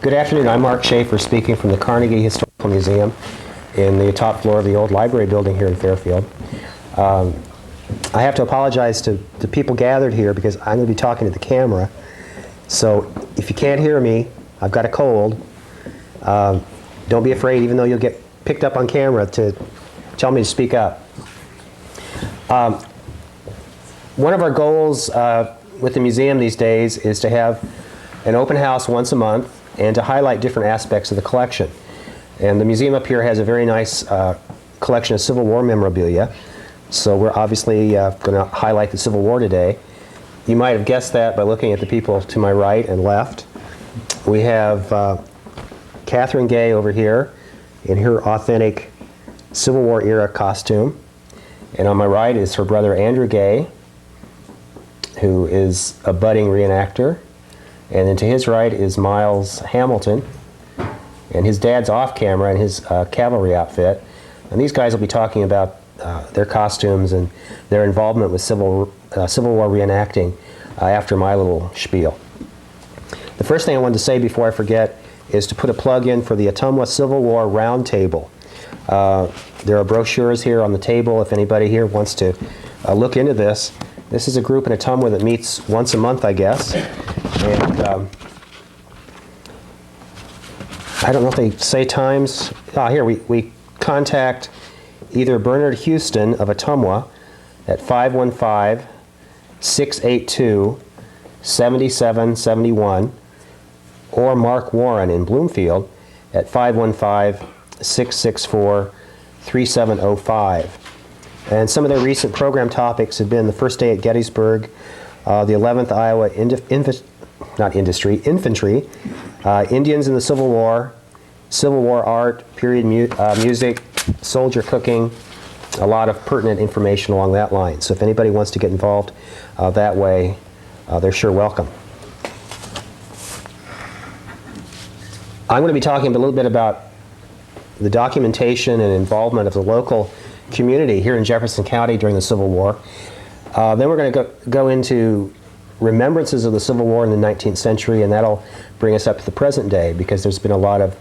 Good afternoon. I'm Mark Shafer speaking from the Carnegie Historical Museum in the top floor of the old library building here in Fairfield. I have to apologize to the people gathered here because I'm going to be talking to the camera. So if you can't hear me, I've got a cold. Don't be afraid, even though you'll get picked up on camera, to tell me to speak up. One of our goals with the museum these days is to have an open house once a month and to highlight different aspects of the collection. And the museum up here has a very nice collection of Civil War memorabilia. So we're obviously going to highlight the Civil War today. You might have guessed that by looking at the people to my right and left. We have Andrew Gey over here in her authentic Civil War era costume. And on my right is her brother Andrew Gey, who is a budding reenactor. And then to his right is Miles Hamilton, and his dad's off camera in his Cavalry outfit. And these guys will be talking about their costumes and their involvement with Civil War reenacting after my little spiel. The first thing I wanted to say before I forget is to put a plug in for the Ottumwa Civil War Roundtable. There are brochures here on the table if anybody here wants to look into this. This is a group in Ottumwa that meets once a month, I guess. And I don't know if they say times. Here, we contact either Bernard Houston of Ottumwa at 515-682-7771 or Mark Warren in Bloomfield at 515-664-3705. And some of their recent program topics have been the first day at Gettysburg, the 11th Iowa Infantry, Indians in the Civil War art, period music, soldier cooking, a lot of pertinent information along that line. So if anybody wants to get involved that way, they're sure welcome. I'm going to be talking a little bit about the documentation and involvement of the local community here in Jefferson County during the Civil War. Then we're going to go into remembrances of the Civil War in the 19th century, and that'll bring us up to the present day because there's been a lot of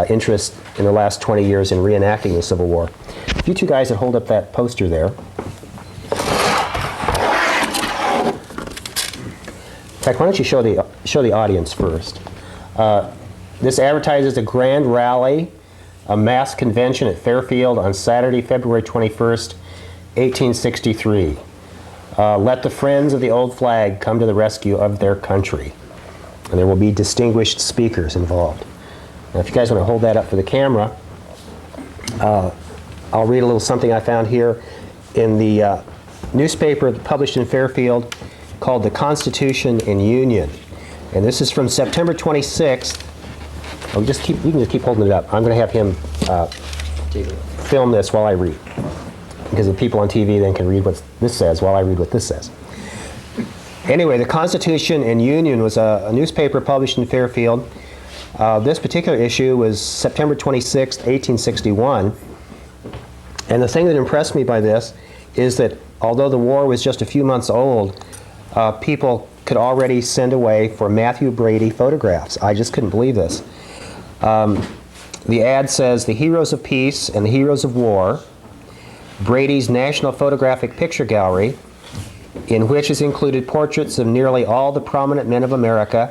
interest in the last 20 years in reenacting the Civil War. If you two guys would hold up that poster there. In fact, why don't you show the audience first. This advertises a grand rally, a mass convention at Fairfield on Saturday, February 21st, 1863. Let the friends of the old flag come to the rescue of their country. And there will be distinguished speakers involved. Now, if you guys want to hold that up for the camera, I'll read a little something I found here in the newspaper published in Fairfield called The Constitution and Union. And this is from September 26th. You can just keep holding it up. I'm going to have him film this while I read, because the people on TV then can read what this says while I read what this says. Anyway, the Constitution and Union was a newspaper published in Fairfield. This particular issue was September 26, 1861. And the thing that impressed me by this is that although the war was just a few months old, people could already send away for Matthew Brady photographs. I just couldn't believe this. The ad says, "The heroes of peace and the heroes of war, Brady's National Photographic Picture Gallery," in which is included portraits of nearly all the prominent men of America,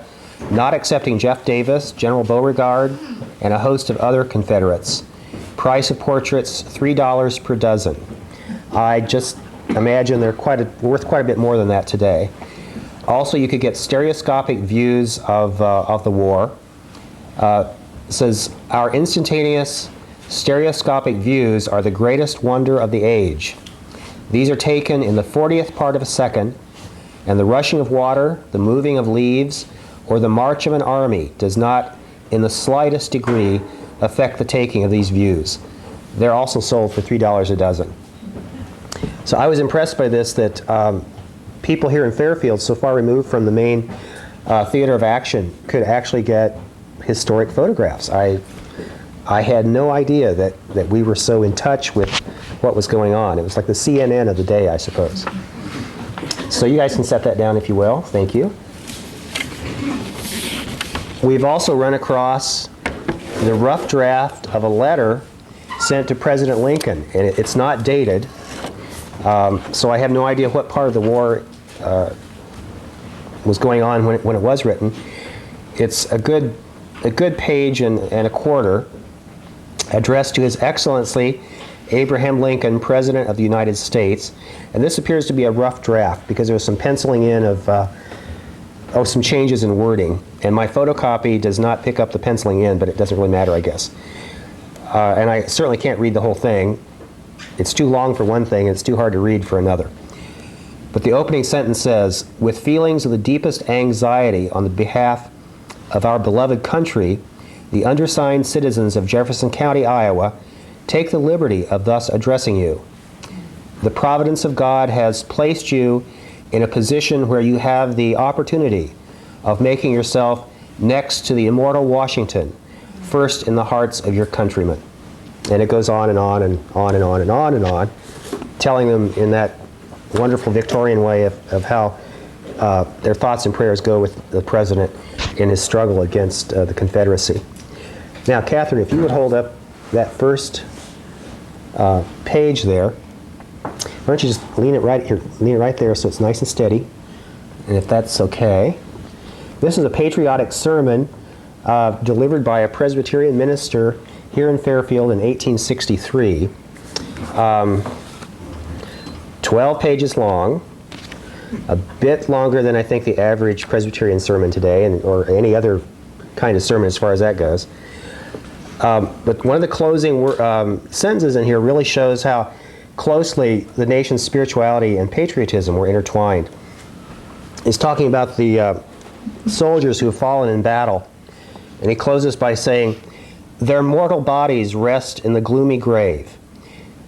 not excepting Jeff Davis, General Beauregard, and a host of other Confederates. Price of portraits, $3 per dozen. I just imagine they're worth quite a bit more than that today. Also, you could get stereoscopic views of the war. It says, "Our instantaneous stereoscopic views are the greatest wonder of the age. These are taken in the 40th part of a second, and the rushing of water, the moving of leaves, or the march of an army does not in the slightest degree affect the taking of these views." They're also sold for $3 a dozen. So I was impressed by this, that people here in Fairfield, so far removed from the main theater of action, could actually get historic photographs. I had no idea that we were so in touch with what was going on. It was like the CNN of the day, I suppose. So you guys can set that down if you will. Thank you. We've also run across the rough draft of a letter sent to President Lincoln, and it's not dated, so I have no idea what part of the war was going on when it was written. It's a good page and a quarter, addressed to His Excellency Abraham Lincoln, President of the United States. And this appears to be a rough draft because there was some penciling in of some changes in wording. And my photocopy does not pick up the penciling in, but it doesn't really matter, I guess. And I certainly can't read the whole thing. It's too long for one thing, and it's too hard to read for another. But the opening sentence says, "With feelings of the deepest anxiety on the behalf of our beloved country, the undersigned citizens of Jefferson County, Iowa, take the liberty of thus addressing you. The providence of God has placed you in a position where you have the opportunity of making yourself next to the immortal Washington, first in the hearts of your countrymen." And it goes on and on and on and on and on and on, telling them in that wonderful Victorian way of how their thoughts and prayers go with the president in his struggle against the Confederacy. Now, Catherine, if you would hold up that first page there. Why don't you just lean it right here, lean it right there so it's nice and steady, and if that's okay. This is a patriotic sermon delivered by a Presbyterian minister here in Fairfield in 1863. 12 pages long, a bit longer than I think the average Presbyterian sermon today, or any other kind of sermon as far as that goes. But one of the closing sentences in here really shows how closely the nation's spirituality and patriotism were intertwined. He's talking about the soldiers who have fallen in battle, and he closes by saying, "Their mortal bodies rest in the gloomy grave.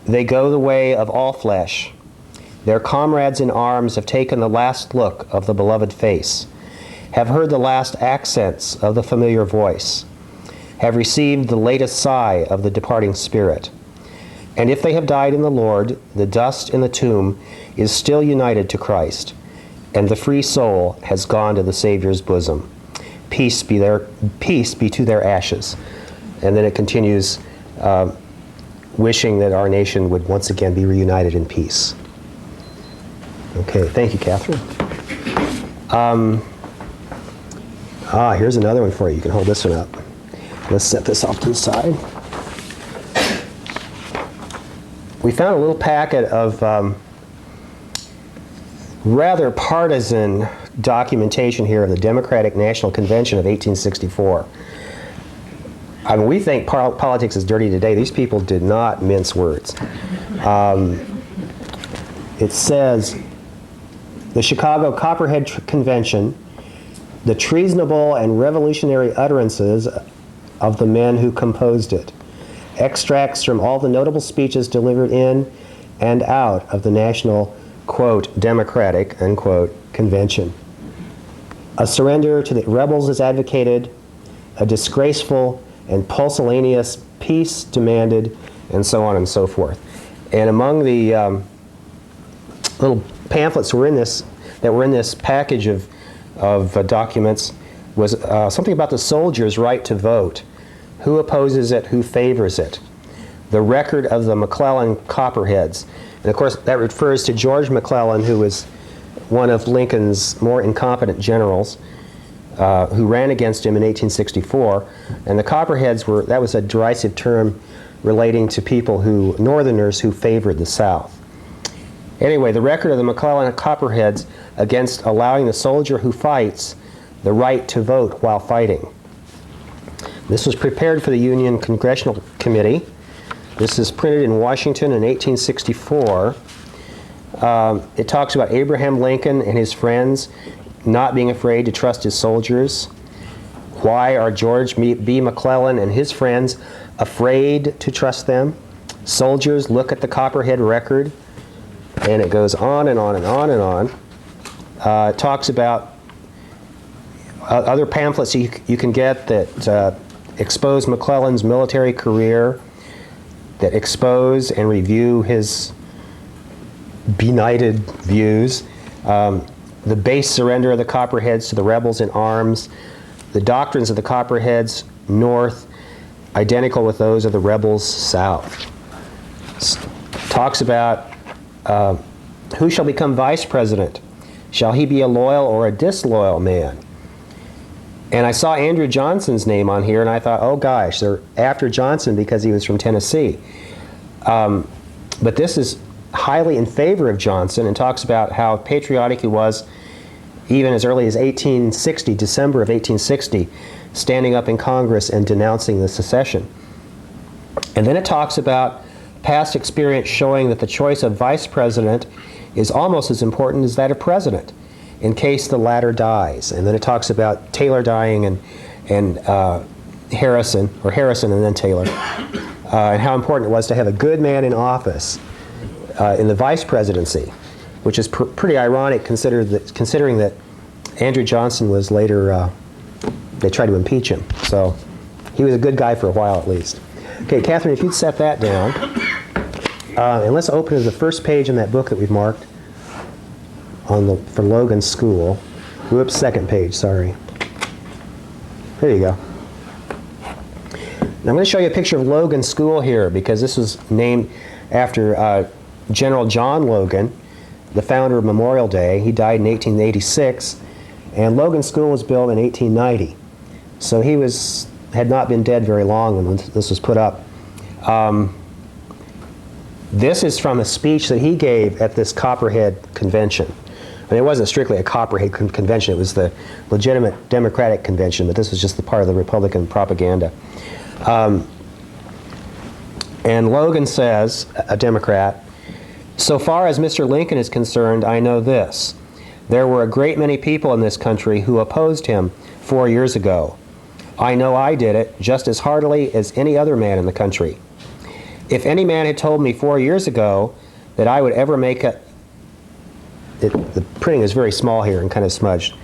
They go the way of all flesh. Their comrades in arms have taken the last look of the beloved face, have heard the last accents of the familiar voice, have received the latest sigh of the departing spirit. And if they have died in the Lord, the dust in the tomb is still united to Christ, and the free soul has gone to the Savior's bosom. Peace be to their ashes." And then it continues, wishing that our nation would once again be reunited in peace. Okay, thank you, Catherine. Here's another one for you. You can hold this one up. Let's set this off to the side. We found a little packet of rather partisan documentation here of the Democratic National Convention of 1864. I mean, we think politics is dirty today. These people did not mince words. It says, "The Chicago Copperhead Convention, the treasonable and revolutionary utterances of the men who composed it. Extracts from all the notable speeches delivered in and out of the national, quote, Democratic, unquote, convention. A surrender to the rebels is advocated, a disgraceful and pusillanimous peace demanded," and so on and so forth. And among the little pamphlets that were in this package of documents was something about the soldiers' right to vote. Who opposes it? Who favors it? The record of the McClellan Copperheads. And of course, that refers to George McClellan, who was one of Lincoln's more incompetent generals, who ran against him in 1864. And the Copperheads that was a derisive term relating to people Northerners who favored the South. Anyway, the record of the McClellan Copperheads against allowing the soldier who fights the right to vote while fighting. This was prepared for the Union Congressional Committee. This is printed in Washington in 1864. It talks about Abraham Lincoln and his friends not being afraid to trust his soldiers. Why are George B. McClellan and his friends afraid to trust them? Soldiers, look at the Copperhead record. And it goes on and on and on and on. It talks about other pamphlets you can get that expose McClellan's military career, that expose and review his benighted views. the base surrender of the Copperheads to the rebels in arms, the doctrines of the Copperheads north, identical with those of the rebels south. Talks about who shall become vice president. Shall he be a loyal or a disloyal man? And I saw Andrew Johnson's name on here, and I thought, oh gosh, they're after Johnson because he was from Tennessee. But this is highly in favor of Johnson and talks about how patriotic he was even as early as 1860, December of 1860, standing up in Congress and denouncing the secession. And then it talks about past experience showing that the choice of vice president is almost as important as that of president, in case the latter dies. And then it talks about Taylor dying and Harrison and then Taylor, and how important it was to have a good man in office in the vice presidency, which is pretty ironic considering that Andrew Johnson was later, they tried to impeach him. So he was a good guy for a while at least. Okay, Catherine, if you'd set that down. And let's open to the first page in that book that we've marked for Logan's School. Whoops, second page, sorry. There you go. Now I'm going to show you a picture of Logan's School here because this was named after General John Logan, the founder of Memorial Day. He died in 1886, and Logan School was built in 1890. So he had not been dead very long when this was put up. This is from a speech that he gave at this Copperhead convention. I mean, it wasn't strictly a Copperhead convention, it was the legitimate Democratic convention, but this was just the part of the Republican propaganda. And Logan says, a Democrat, "So far as Mr. Lincoln is concerned, I know this. There were a great many people in this country who opposed him 4 years ago. I know I did it just as heartily as any other man in the country. If any man had told me 4 years ago that I would ever make the printing is very small here and kind of smudged.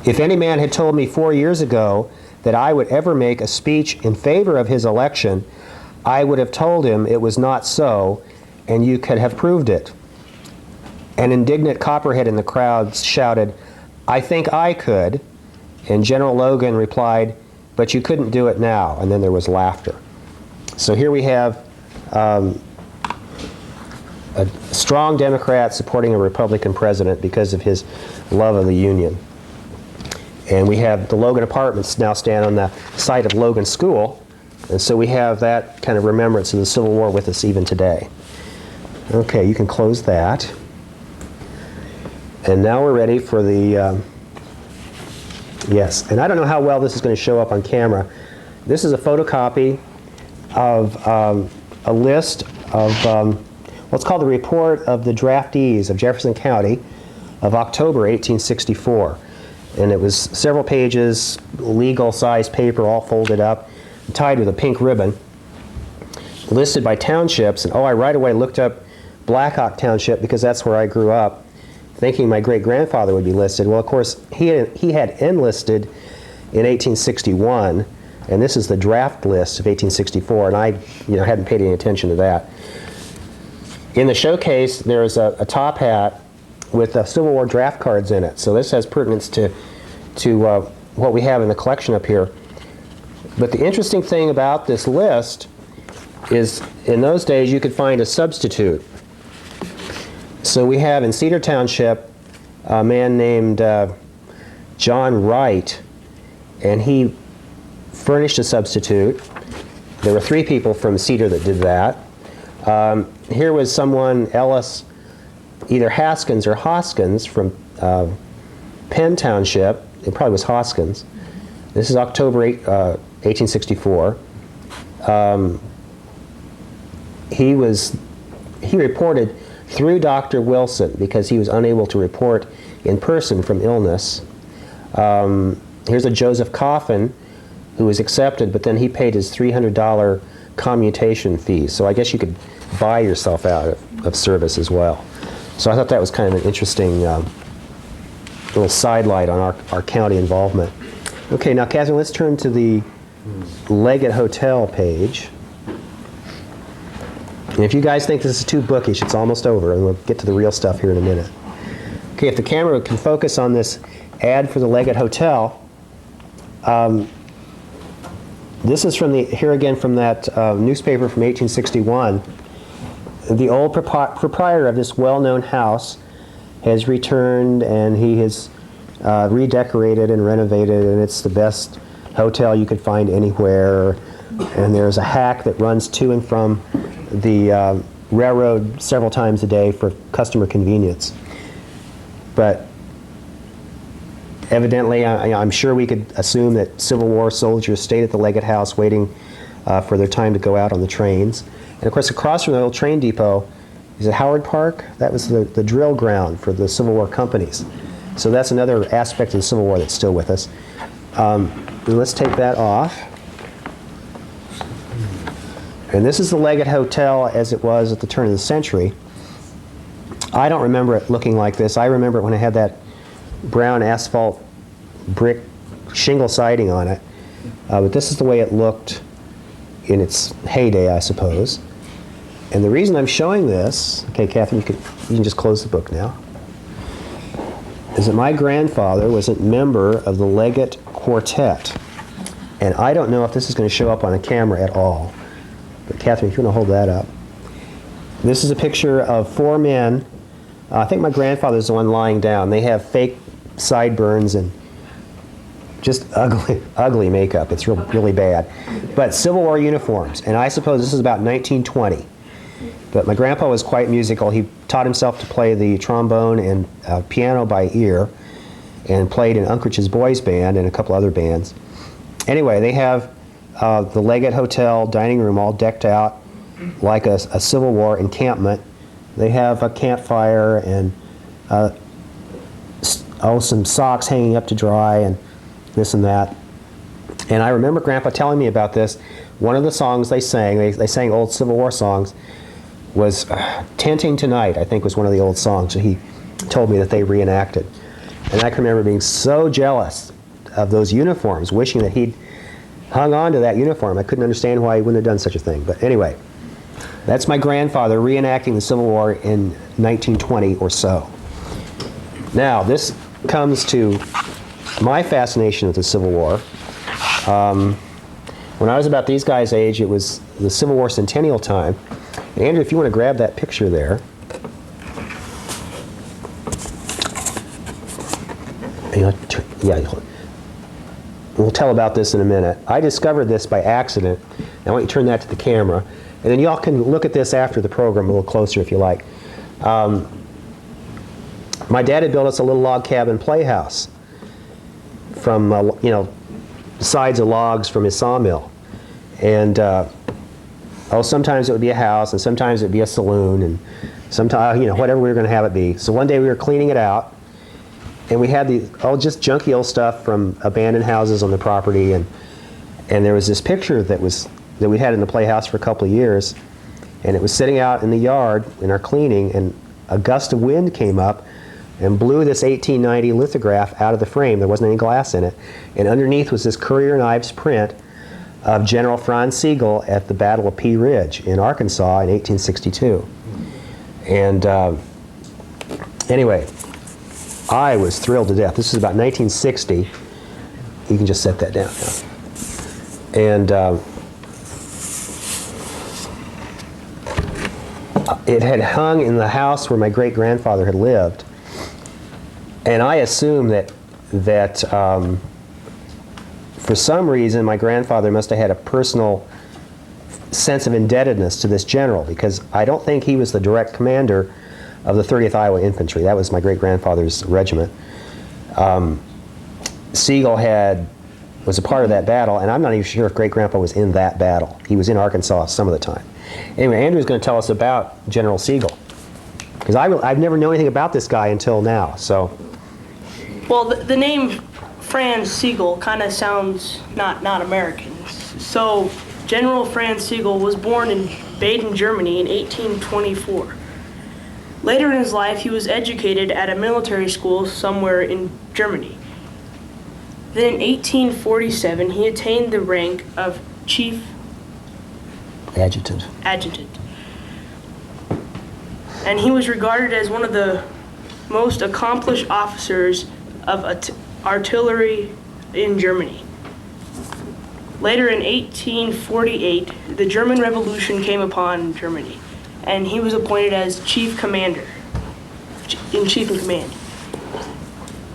If any man had told me 4 years ago that I would ever make a speech in favor of his election, I would have told him it was not so, and you could have proved it." An indignant Copperhead in the crowd shouted, "I think I could," and General Logan replied, "But you couldn't do it now," and then there was laughter. So here we have a strong Democrat supporting a Republican president because of his love of the Union. And we have the Logan Apartments now stand on the site of Logan School, and so we have that kind of remembrance of the Civil War with us even today. Okay, you can close that. And now we're ready for the, yes, and I don't know how well this is going to show up on camera. This is a photocopy of a list of what's called the Report of the Draftees of Jefferson County of October 1864. And it was several pages, legal-sized paper, all folded up, tied with a pink ribbon, listed by townships. And I right away looked up Blackhawk Township because that's where I grew up, thinking my great-grandfather would be listed. Well, of course, he had enlisted in 1861, and this is the draft list of 1864, and I hadn't paid any attention to that. In the showcase, there's a top hat with Civil War draft cards in it. So this has pertinence to what we have in the collection up here. But the interesting thing about this list is in those days you could find a substitute. So we have in Cedar Township a man named John Wright, and he furnished a substitute. There were 3 people from Cedar that did that. Here was someone, Ellis, either Haskins or Hoskins from Penn Township. It probably was Hoskins. This is October 1864. He reported through Dr. Wilson because he was unable to report in person from illness. Here's a Joseph Coffin who was accepted, but then he paid his $300 commutation fee. So I guess you could buy yourself out of service as well. So I thought that was kind of an interesting little sidelight on our county involvement. Okay, now Catherine, let's turn to the Leggett Hotel page. And if you guys think this is too bookish, it's almost over, and we'll get to the real stuff here in a minute. Okay, if the camera can focus on this ad for the Leggett Hotel, this is from here again from that newspaper from 1861. The old proprietor of this well-known house has returned, and he has redecorated and renovated, and it's the best hotel you could find anywhere. And there's a hack that runs to and from the railroad several times a day for customer convenience. But evidently, I'm sure we could assume that Civil War soldiers stayed at the Leggett House waiting for their time to go out on the trains. And of course, across from the old train depot is it Howard Park? That was the drill ground for the Civil War companies. So that's another aspect of the Civil War that's still with us. Let's take that off. And this is the Leggett Hotel as it was at the turn of the century. I don't remember it looking like this. I remember it when it had that brown asphalt brick shingle siding on it. But this is the way it looked in its heyday, I suppose. And the reason I'm showing this, okay, Catherine, you can just close the book now, is that my grandfather was a member of the Leggett Quartet. And I don't know if this is going to show up on a camera at all. But Catherine, if you want to hold that up. This is a picture of 4 men. I think my grandfather's the one lying down. They have fake sideburns and just ugly makeup. It's really bad. But Civil War uniforms. And I suppose this is about 1920. But my grandpa was quite musical. He taught himself to play the trombone and piano by ear and played in Unkrich's Boys Band and a couple other bands. Anyway, they have the Leggett Hotel dining room all decked out like a Civil War encampment. They have a campfire and some socks hanging up to dry and this and that. And I remember Grandpa telling me about this. One of the songs they sang old Civil War songs, was Tenting Tonight, I think was one of the old songs. So he told me that they reenacted. And I can remember being so jealous of those uniforms, wishing that he'd hung on to that uniform. I couldn't understand why he wouldn't have done such a thing. But anyway, that's my grandfather reenacting the Civil War in 1920 or so. Now, this comes to my fascination with the Civil War. When I was about these guys' age, it was the Civil War centennial time. And Andrew, if you want to grab that picture there. Yeah, we'll tell about this in a minute. I discovered this by accident. I want you to turn that to the camera. And then y'all can look at this after the program a little closer if you like. My dad had built us a little log cabin playhouse from, sides of logs from his sawmill. And sometimes it would be a house, and sometimes it would be a saloon, and sometimes, whatever we were going to have it be. So one day we were cleaning it out, and we had just junky old stuff from abandoned houses on the property, and there was this picture that we had in the playhouse for a couple of years, and it was sitting out in the yard in our cleaning, and a gust of wind came up and blew this 1890 lithograph out of the frame. There wasn't any glass in it, and underneath was this Currier and Ives print of General Franz Sigel at the Battle of Pea Ridge in Arkansas in 1862. And anyway, I was thrilled to death. This is about 1960. You can just set that down now. And it had hung in the house where my great-grandfather had lived. And I assume that for some reason, my grandfather must have had a personal sense of indebtedness to this general, because I don't think he was the direct commander of the 30th Iowa Infantry. That was my great-grandfather's regiment. Sigel was a part of that battle, and I'm not even sure if great-grandpa was in that battle. He was in Arkansas some of the time. Anyway, Andrew's going to tell us about General Sigel, because I've never known anything about this guy until now. So, well, the name Franz Sigel kind of sounds not American. So General Franz Sigel was born in Baden, Germany in 1824. Later in his life, he was educated at a military school somewhere in Germany. Then in 1847, he attained the rank of Chief Adjutant. and he was regarded as one of the most accomplished officers of artillery in Germany. Later in 1848, the German Revolution came upon Germany, and he was appointed as chief commander, in chief in command.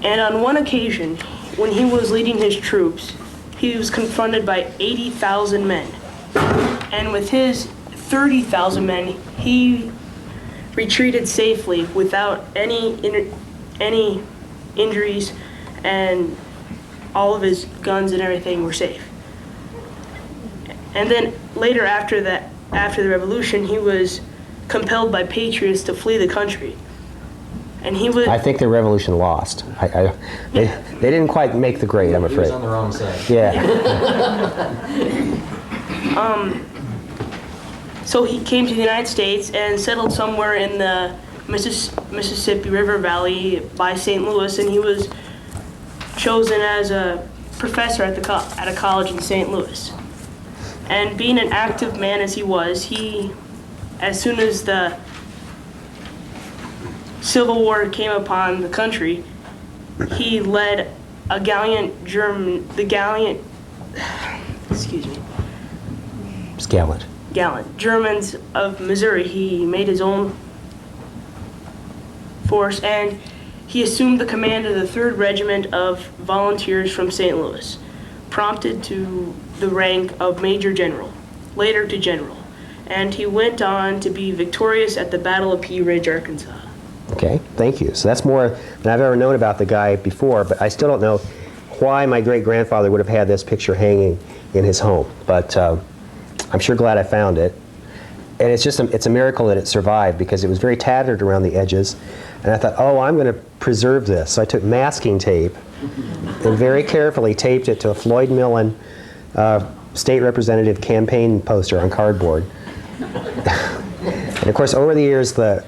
And on one occasion, when he was leading his troops, he was confronted by 80,000 men. And with his 30,000 men, he retreated safely without any injuries, and all of his guns and everything were safe. And then later after the revolution, he was compelled by patriots to flee the country. And he was... I think the revolution lost. They didn't quite make the grade, I'm afraid. He was on the wrong side. Yeah. So he came to the United States and settled somewhere in the Mississippi River Valley by St. Louis, and he was chosen as a professor at a college in St. Louis. And being an active man as he was, as soon as the Civil War came upon the country, he led a gallant Germans of Missouri. He made his own force, and he assumed the command of the 3rd Regiment of Volunteers from St. Louis, prompted to the rank of Major General, later to General, and he went on to be victorious at the Battle of Pea Ridge, Arkansas. Okay, thank you. So that's more than I've ever known about the guy before, but I still don't know why my great-grandfather would have had this picture hanging in his home, but I'm sure glad I found it. And it's just it's a miracle that it survived, because it was very tattered around the edges, and I thought, oh, I'm going to preserve this. So I took masking tape and very carefully taped it to a Floyd Millen state representative campaign poster on cardboard. And of course, over the years, the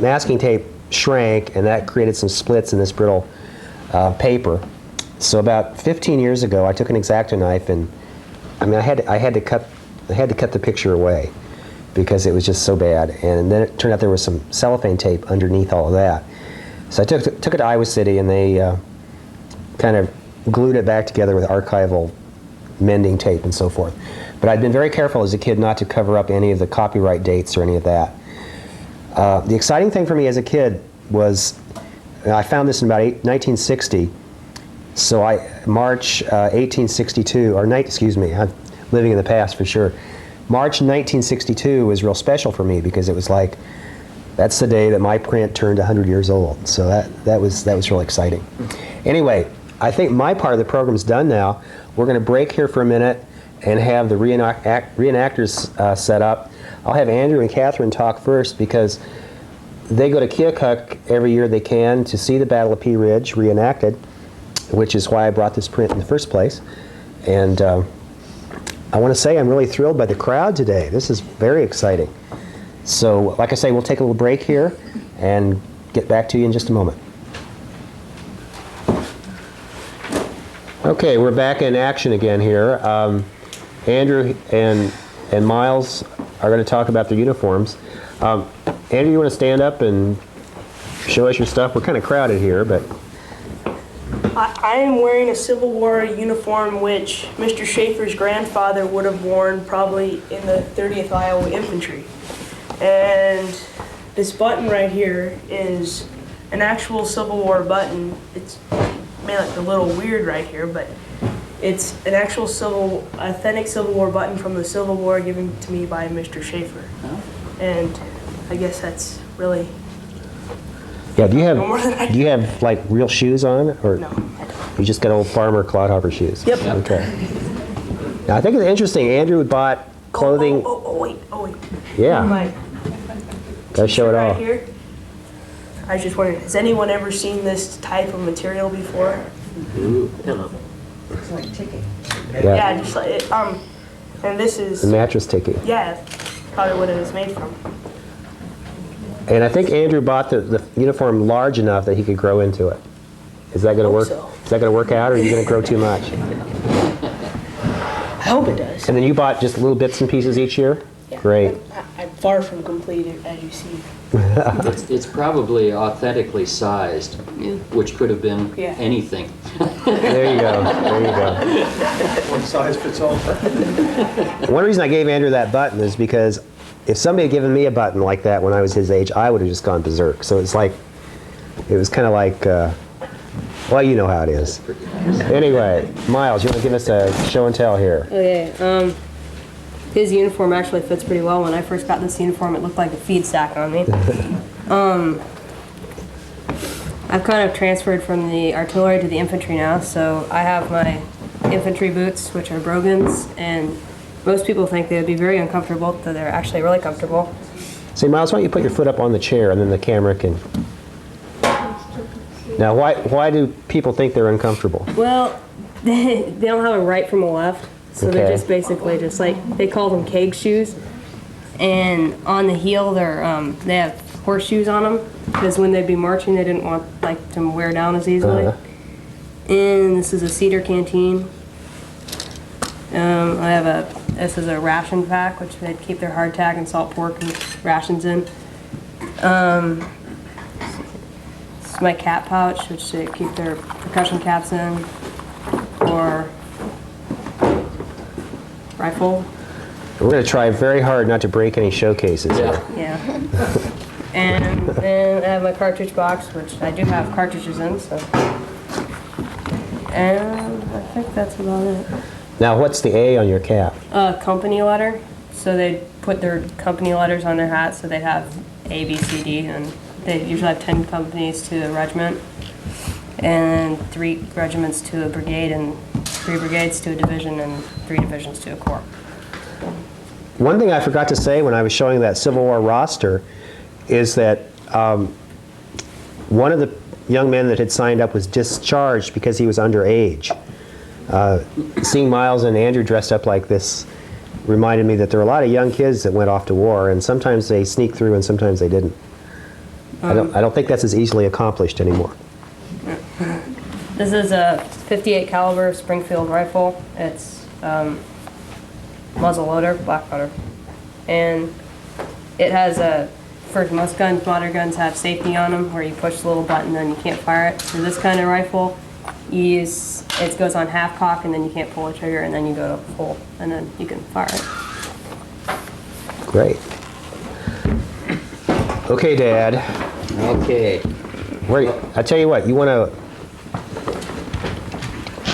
masking tape shrank, and that created some splits in this brittle paper. So about 15 years ago, I took an X-Acto knife, and I mean, I had to cut the picture away because it was just so bad. And then it turned out there was some cellophane tape underneath all of that. So I took it to Iowa City, and they kind of glued it back together with archival mending tape and so forth. But I'd been very careful as a kid not to cover up any of the copyright dates or any of that. The exciting thing for me as a kid was, I found this in about 1960. So March 1862, or excuse me, I'm living in the past for sure. March 1962 was real special for me, because it was like, that's the day that my print turned 100 years old. So that was real exciting. Anyway, I think my part of the program's done now. We're going to break here for a minute and have the reenactors set up. I'll have Andrew and Catherine talk first, because they go to Keokuk every year they can to see the Battle of Pea Ridge reenacted, which is why I brought this print in the first place. And I want to say I'm really thrilled by the crowd today. This is very exciting. So, like I say, we'll take a little break here and get back to you in just a moment. Okay, we're back in action again here. Andrew and Miles are going to talk about their uniforms. Andrew, you want to stand up and show us your stuff? We're kind of crowded here, but... I am wearing a Civil War uniform which Mr. Shafer's grandfather would have worn probably in the 30th Iowa Infantry. And this button right here is an actual Civil War button. It's made like a little weird right here, but it's an actual authentic Civil War button from the Civil War given to me by Mr. Shafer. And I guess that's really... Yeah, do you have like real shoes on, or No, I don't. you just got old farmer clodhopper shoes? Yep. Okay. Now, I think it's interesting. Andrew bought clothing. Oh, wait. Yeah. My Gotta show it right off. here. I was just wondering, has anyone ever seen this type of material before? Hello. It's like ticket. Yeah, just like it. And this is. The mattress ticket. Yeah, probably what it was made from. And I think Andrew bought the uniform large enough that he could grow into it. Is that going to work? So. Is that going to work out, or are you going to grow too much? I hope it does. And then you bought just little bits and pieces each year? Yeah. Great. I far from complete, as you see. It's probably authentically sized, which could have been Yeah. anything. There you go. There you go. One size fits all. One reason I gave Andrew that button is because if somebody had given me a button like that when I was his age, I would have just gone berserk. So it's like, it was kind of like, well, you know how it is. Anyway, Miles, you want to give us a show and tell here? Okay, his uniform actually fits pretty well. When I first got this uniform, it looked like a feed sack on me. I've kind of transferred from the artillery to the infantry now, so I have my infantry boots, which are brogans, and most people think they would be very uncomfortable, but they're actually really comfortable. Say, Miles, why don't you put your foot up on the chair and then the camera can... Now, why do people think they're uncomfortable? Well, they don't have a right from a left, so they're Okay. just basically just like, they call them keg shoes. And on the heel, they have horseshoes on them, because when they'd be marching, they didn't want like to wear down as easily. Uh-huh. And this is a cedar canteen. This is a ration pack, which they'd keep their hardtack and salt pork and rations in. This is my cap pouch, which they keep their percussion caps in, or rifle. We're going to try very hard not to break any showcases here. Yeah. And then I have my cartridge box, which I do have cartridges in, so. And I think that's about it. Now, what's the A on your cap? Company letter. So they put their company letters on their hats, so they have A, B, C, D, and they usually have 10 companies to a regiment, and 3 regiments to a brigade, and 3 brigades to a division, and 3 divisions to a corps. One thing I forgot to say when I was showing that Civil War roster is that one of the young men that had signed up was discharged because he was underage. Seeing Miles and Andrew dressed up like this reminded me that there were a lot of young kids that went off to war, and sometimes they sneaked through and sometimes they didn't. I don't think that's as easily accomplished anymore. This is a .58 caliber Springfield rifle. It's muzzle loader, black powder, and it has for most guns, modern guns have safety on them where you push the little button and you can't fire it. For this kind of rifle, it goes on half cock and then you can't pull the trigger and then you go to full and then you can fire it. Great. Okay, Dad. Okay. I tell you what, you want to...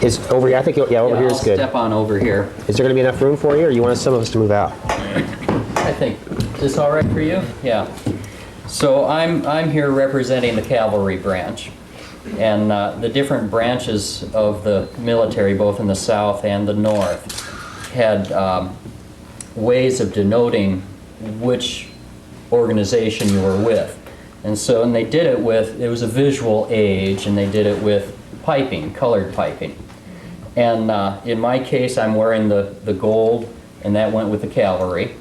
Is over here? I think, yeah, over here is good. I'll step on over here. Is there going to be enough room for you, or you want some of us to move out? I think, is this all right for you? Yeah. So I'm here representing the cavalry branch. And the different branches of the military, both in the South and the North, had ways of denoting which organization you were with. And so, and they did it it was a visual age, and they did it with piping, colored piping. And in my case, I'm wearing the gold, and that went with the cavalry.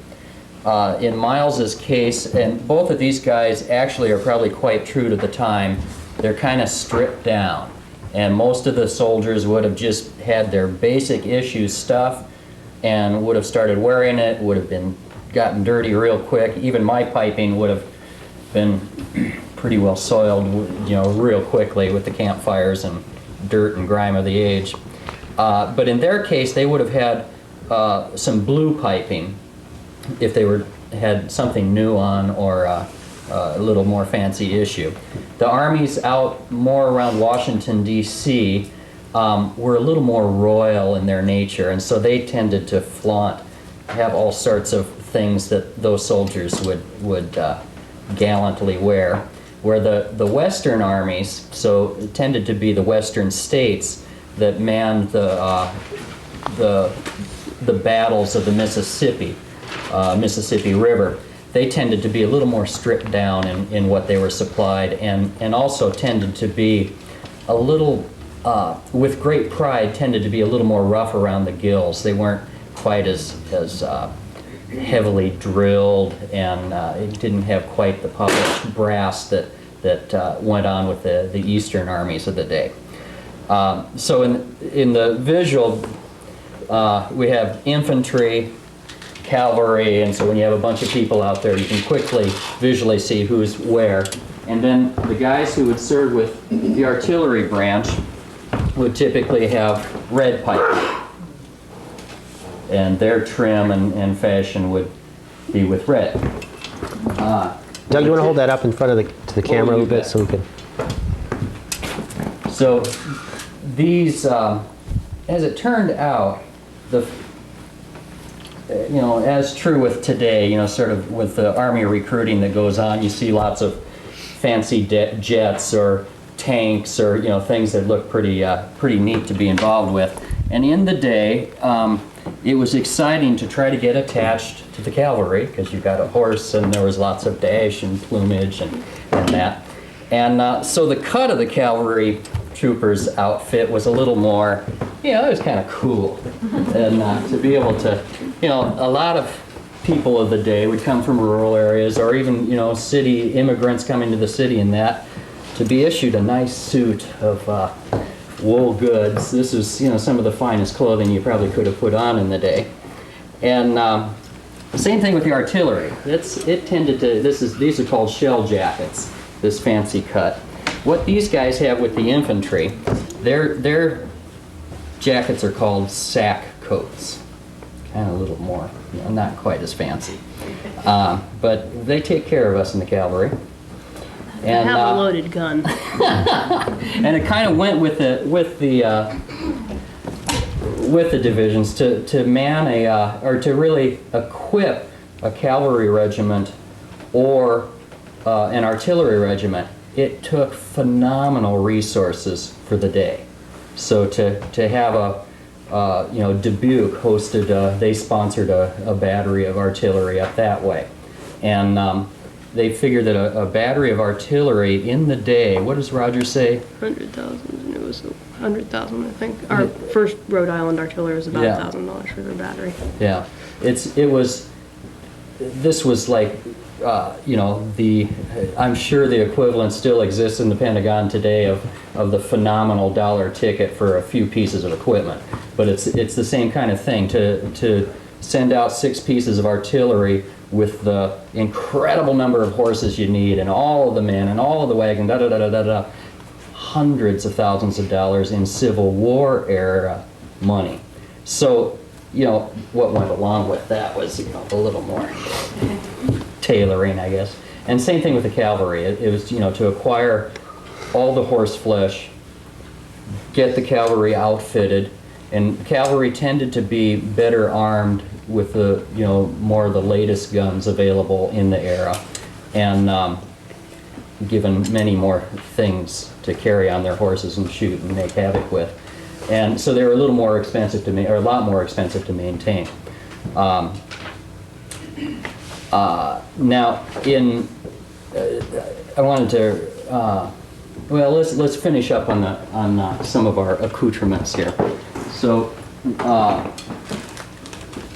In Miles's case, and both of these guys actually are probably quite true to the time, they're kind of stripped down. And most of the soldiers would have just had their basic issue stuff and would have started wearing it, would have gotten dirty real quick. Even my piping would have been pretty well soiled, real quickly with the campfires and dirt and grime of the age. But in their case, they would have had some blue piping if they had something new on or a little more fancy issue. The armies out more around Washington, D.C. Were a little more royal in their nature, and so they tended to have all sorts of things that those soldiers would gallantly wear. Where the Western armies, so it tended to be the Western states that manned the battles of the Mississippi River, they tended to be a little more stripped down in what they were supplied, and also tended to be a little, with great pride, tended to be a little more rough around the gills. They weren't quite as heavily drilled, and it didn't have quite the polished brass that went on with the Eastern armies of the day. So in the visual, we have infantry, cavalry, and so when you have a bunch of people out there, you can quickly visually see who's where. And then the guys who would serve with the artillery branch would typically have red piping. And their trim and fashion would be with red. Doug, you want to hold that up in front of to the camera a little bit so we can... So these, as it turned out, as true with today, sort of with the Army recruiting that goes on, you see lots of fancy jets or tanks or things that look pretty neat to be involved with. And in the day, it was exciting to try to get attached to the cavalry because you got a horse and there was lots of dash and plumage and that. And so the cut of the cavalry trooper's outfit was a little more, it was kind of cool. And to be able to, a lot of people of the day would come from rural areas or even, city immigrants coming to the city and that, to be issued a nice suit of wool goods. This was, some of the finest clothing you probably could have put on in the day. And same thing with the artillery. It tended to, these are called shell jackets, this fancy cut. What these guys have with the infantry, their jackets are called sack coats. Kind of a little more, not quite as fancy. But they take care of us in the cavalry. And, I have a loaded gun. and it kind of went with the divisions to man or to really equip a cavalry regiment or an artillery regiment. It took phenomenal resources for the day. So to have Dubuque hosted, they sponsored a battery of artillery up that way. And they figured that a battery of artillery in the day, what does Roger say? 100,000, and it was 100,000, I think. Our first Rhode Island artillery was about $1,000 for their battery. Yeah, this was like, I'm sure the equivalent still exists in the Pentagon today of the phenomenal dollar ticket for a few pieces of equipment. But it's the same kind of thing to send out 6 pieces of artillery with the incredible number of horses you need and all of the men and all of the wagons, hundreds of thousands of dollars in Civil War era money. So, what went along with that was, a little more tailoring, I guess. And same thing with the cavalry. It was, to acquire all the horse flesh, get the cavalry outfitted, and cavalry tended to be better armed with the, more of the latest guns available in the era, and given many more things to carry on their horses and shoot and make havoc with. And so they were a little more expensive to a lot more expensive to maintain. Now, I wanted to, let's finish up on some of our accoutrements here. So,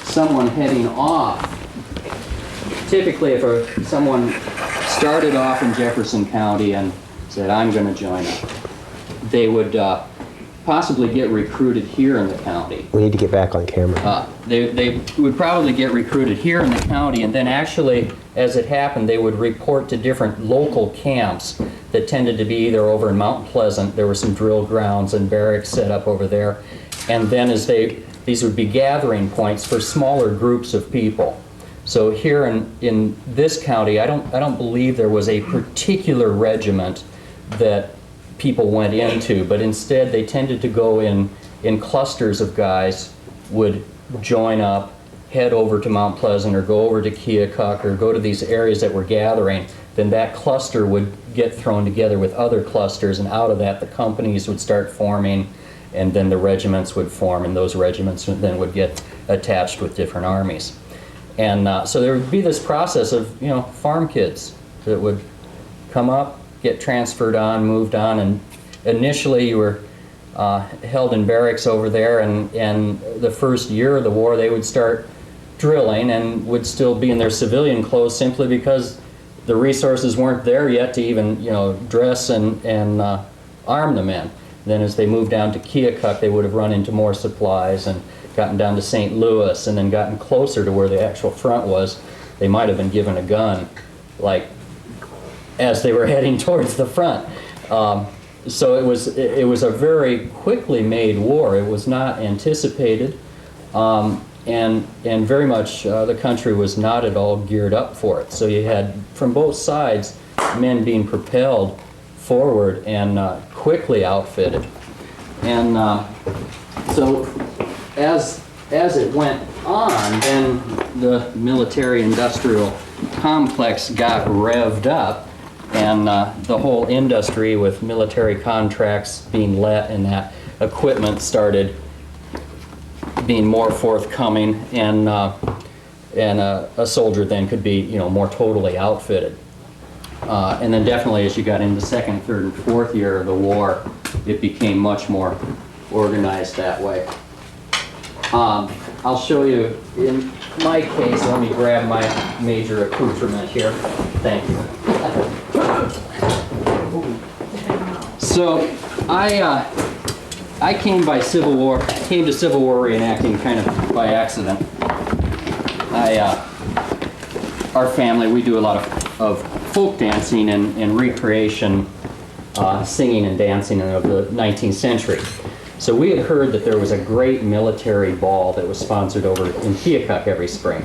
someone heading off, typically if someone started off in Jefferson County and said, I'm going to join up, they would possibly get recruited here in the county. We need to get back on camera. They would probably get recruited here in the county, and then actually, as it happened, they would report to different local camps that tended to be either over in Mount Pleasant. There were some drill grounds and barracks set up over there. And then these would be gathering points for smaller groups of people. So here in this county, I don't believe there was a particular regiment that people went into, but instead they tended to go in clusters of guys, would join up, head over to Mount Pleasant or go over to Keokuk or go to these areas that were gathering. Then that cluster would get thrown together with other clusters, and out of that the companies would start forming, and then the regiments would form, and those regiments then would get attached with different armies. And so there would be this process of, farm kids that would come up, get transferred on, moved on, and initially you were held in barracks over there, and the first year of the war they would start drilling and would still be in their civilian clothes simply because the resources weren't there yet to even, dress and arm the men. Then as they moved down to Keokuk, they would have run into more supplies and gotten down to St. Louis and then gotten closer to where the actual front was, they might have been given a gun, like, as they were heading towards the front. So it was a very quickly made war. It was not anticipated, and very much the country was not at all geared up for it. So you had, from both sides, men being propelled forward and quickly outfitted. And so as it went on, then the military-industrial complex got revved up, and the whole industry with military contracts being let and that equipment started being more forthcoming, and a soldier then could be, you know, more totally outfitted. And then definitely as you got into the second, third, and fourth year of the war, it became much more organized that way. I'll show you, in my case, let me grab my major accoutrement here. Thank you. So I came to Civil War reenacting kind of by accident. Our family, we do a lot of folk dancing and recreation, singing and dancing of the 19th century. So we had heard that there was a great military ball that was sponsored over in Keokuk every spring.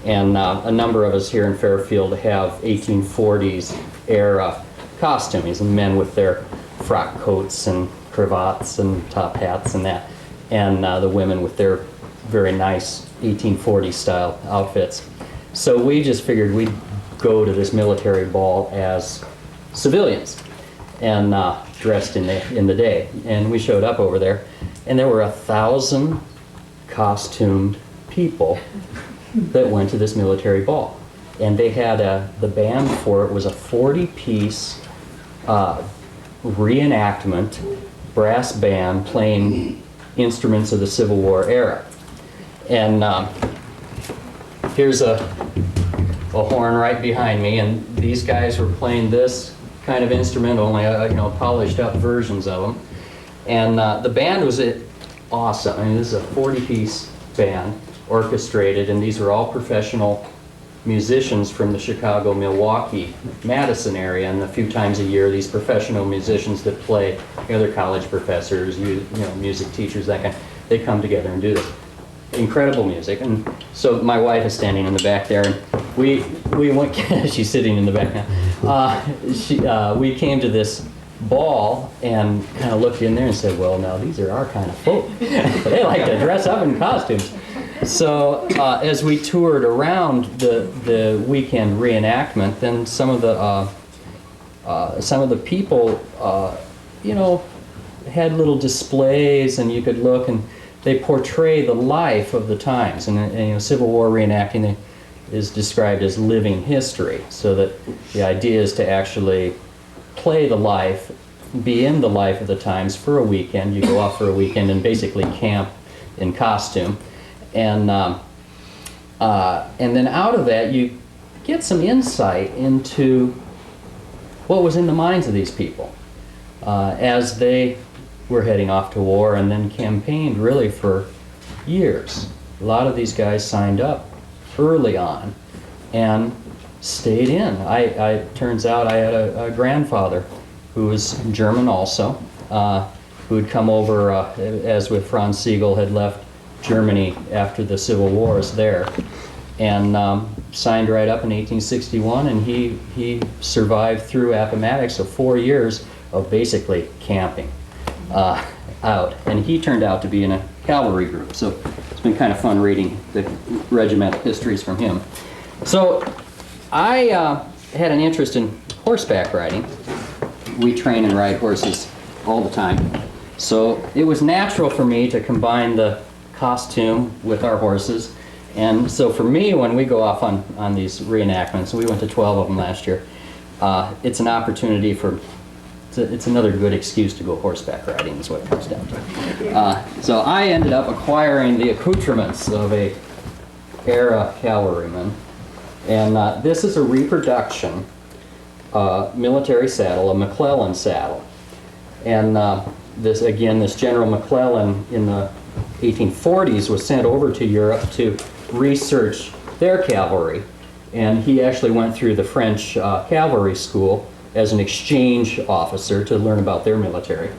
And a number of us here in Fairfield have 1840s era costumes, and men with their frock coats and cravats and top hats and that, and the women with their very nice 1840s style outfits. So we just figured we'd go to this military ball as civilians and dressed in the day. And we showed up over there, and there were 1,000 costumed people that went to this military ball. And they had the band for it was a 40-piece reenactment brass band playing instruments of the Civil War era. And here's a horn right behind me, and these guys were playing this kind of instrument, only polished up versions of them. And the band was awesome. I mean, this is a 40-piece band, orchestrated, and these were all professional musicians from the Chicago, Milwaukee, Madison area. And a few times a year, these professional musicians that play, they're college professors, music teachers, that kind, they come together and do this. Incredible music. And so my wife is standing in the back there, and we went, she's sitting in the back now. We came to this ball and kind of looked in there and said, well, now these are our kind of folk. They like to dress up in costumes. So as we toured around the weekend reenactment, then some of the people, had little displays, and you could look, and they portray the life of the times. And Civil War reenacting is described as living history, so that the idea is to actually play the life, be in the life of the times for a weekend. You go off for a weekend and basically camp in costume. And then out of that, you get some insight into what was in the minds of these people as they were heading off to war, and then campaigned really for years. A lot of these guys signed up early on and stayed in. Turns out I had a grandfather who was German also, who had come over, as with Franz Sigel, had left Germany after the Civil Wars there, and signed right up in 1861, and he survived through Appomattox, so 4 years of basically camping out, and he turned out to be in a cavalry group, so it's been kind of fun reading the regimental histories from him. So I had an interest in horseback riding. We train and ride horses all the time, so it was natural for me to combine the costume with our horses. And so for me, when we go off on these reenactments, we went to 12 of them last year, it's an opportunity for, it's another good excuse to go horseback riding is what it comes down to. So I ended up acquiring the accoutrements of a era cavalryman, and this is a reproduction military saddle, a McClellan saddle. And this General McClellan in the 1840s was sent over to Europe to research their cavalry. And he actually went through the French cavalry school as an exchange officer to learn about their military.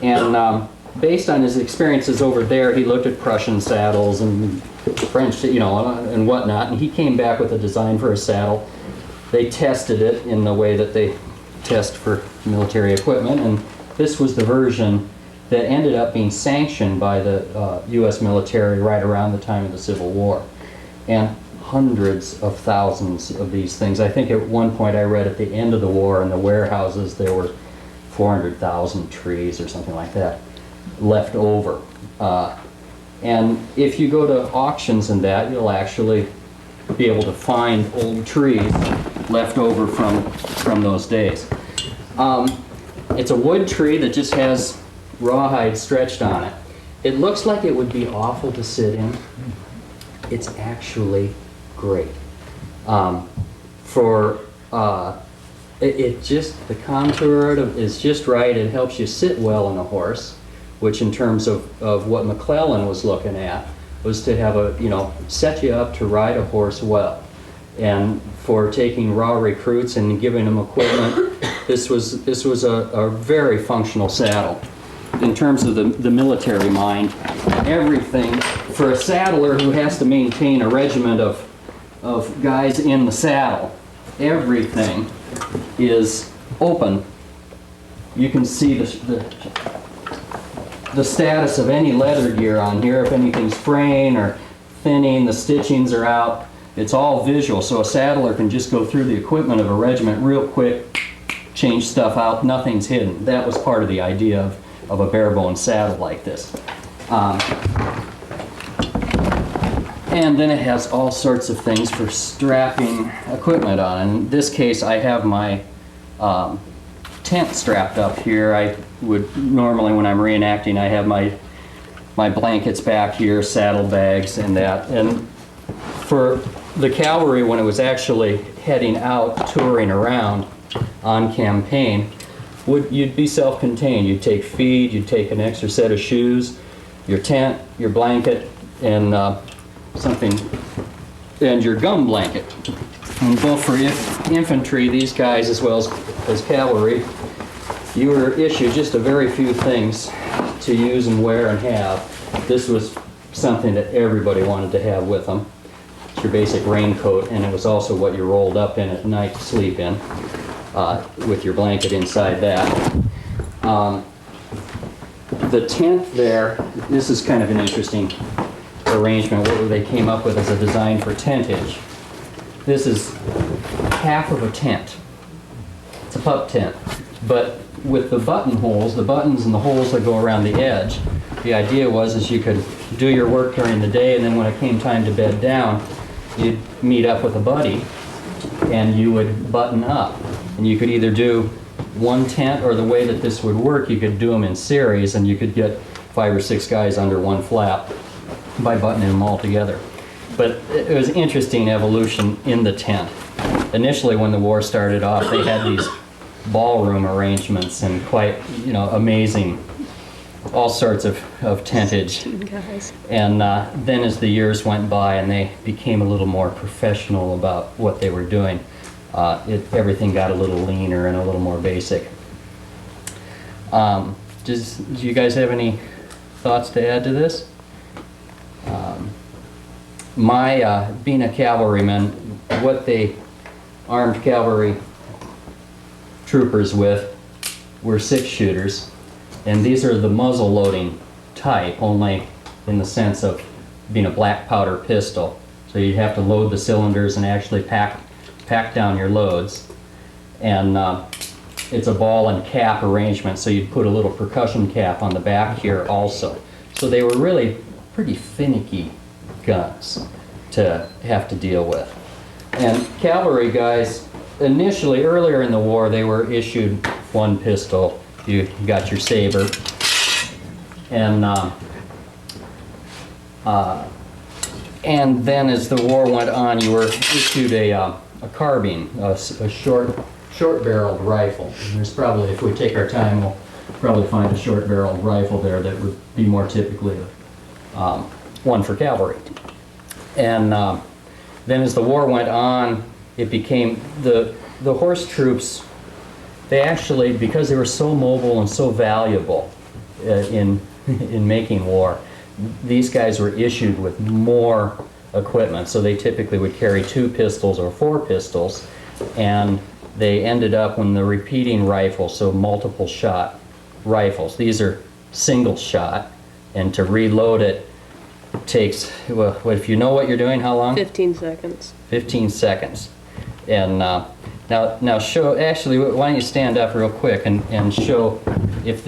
And based on his experiences over there, he looked at Prussian saddles and French, and whatnot, and he came back with a design for a saddle. They tested it in the way that they test for military equipment, and this was the version that ended up being sanctioned by the U.S. military right around the time of the Civil War. And hundreds of thousands of these things. I think at one point I read at the end of the war in the warehouses there were 400,000 trees or something like that left over. And if you go to auctions and that, you'll actually be able to find old trees left over from those days. It's a wood tree that just has rawhide stretched on it. It looks like it would be awful to sit in. It's actually great. The contour is just right. It helps you sit well on a horse, which in terms of what McClellan was looking at was to have set you up to ride a horse well. And for taking raw recruits and giving them equipment, this was a very functional saddle. In terms of the military mind, everything for a saddler who has to maintain a regiment of guys in the saddle, everything is open. You can see the status of any leather gear on here. If anything's fraying or thinning, the stitchings are out. It's all visual, so a saddler can just go through the equipment of a regiment real quick, change stuff out, nothing's hidden. That was part of the idea of a bare-bone saddle like this. And then it has all sorts of things for strapping equipment on. In this case, I have my tent strapped up here. I would normally, when I'm reenacting, I have my blankets back here, saddlebags and that. And for the cavalry, when it was actually heading out, touring around on campaign, you'd be self-contained. You'd take feed, you'd take an extra set of shoes, your tent, your blanket, and and your gum blanket. And both for infantry, these guys, as well as cavalry, you were issued just a very few things to use and wear and have. This was something that everybody wanted to have with them. It's your basic raincoat, and it was also what you rolled up in at night to sleep in, with your blanket inside that. The tent there, this is kind of an interesting arrangement, what they came up with as a design for tentage. This is half of a tent. It's a pup tent. But with the buttonholes, the buttons and the holes that go around the edge, the idea was you could do your work during the day, and then when it came time to bed down, you'd meet up with a buddy and you would button up. And you could either do one tent, or the way that this would work, you could do them in series, and you could get 5 or 6 guys under one flap by buttoning them all together. But it was interesting evolution in the tent. Initially, when the war started off, they had these ballroom arrangements and quite, amazing, all sorts of tentage. And then as the years went by and they became a little more professional about what they were doing, everything got a little leaner and a little more basic. Do you guys have any thoughts to add to this? Being a cavalryman, what they armed cavalry troopers with were 6-shooters, and these are the muzzle loading type, only in the sense of being a black powder pistol. So you have to load the cylinders and actually pack down your loads. And it's a ball and cap arrangement, so you'd put a little percussion cap on the back here also. So they were really pretty finicky guns to have to deal with. And cavalry guys, initially, earlier in the war, they were issued one pistol. You got your saber. And then as the war went on, you were issued a carbine, a short-barreled rifle. And there's probably, if we take our time, we'll probably find a short-barreled rifle there that would be more typically one for cavalry. And then as the war went on, it became the horse troops, they actually, because they were so mobile and so valuable in making war, these guys were issued with more equipment. So they typically would carry 2 pistols or 4 pistols, and they ended up when the repeating rifles, so multiple shot rifles. These are single shot, and to reload it takes, well, if you know what you're doing, how long? 15 seconds. 15 seconds. And now show, actually, why don't you stand up real quick and show if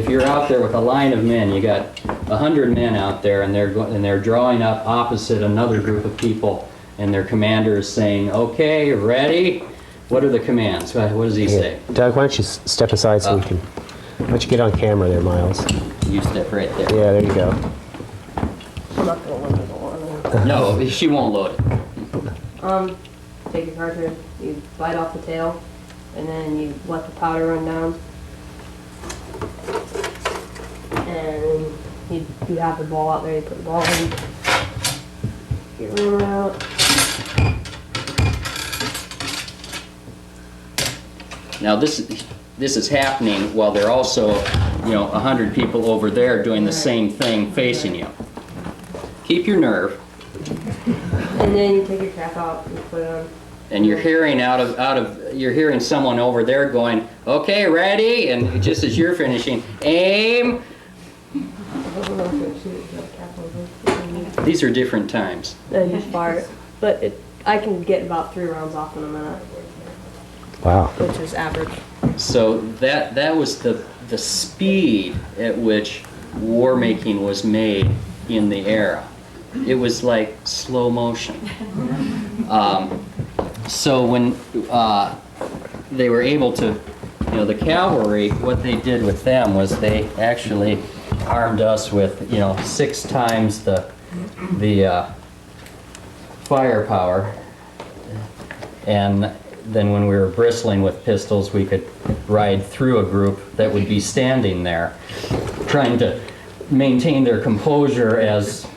you're out there with a line of men, you got 100 men out there, and they're drawing up opposite another group of people, and their commander is saying, okay, ready? What are the commands? What does he say? Doug, why don't you step aside so we can... Why don't you get on camera there, Miles? You step right there. Yeah, there you go. I'm not gonna look at the one. No, she won't load it. Take your cartridge, you bite off the tail, and then you let the powder run down. And you have the ball out there, you put the ball in, get your rammer out. Now this is happening while there are also, 100 people over there doing the same thing facing you. Keep your nerve. And then you take your cap out and put it on. And you're hearing you're hearing someone over there going, okay, ready? And just as you're finishing, aim. These are different times. Then you fire it. But I can get about 3 rounds off in a minute, Wow. which is average. So that was the speed at which war making was made in the era. It was like slow motion. So when they were able to, the cavalry, what they did with them was they actually armed us with, 6 times the firepower, and then when we were bristling with pistols, we could ride through a group that would be standing there, trying to maintain their composure as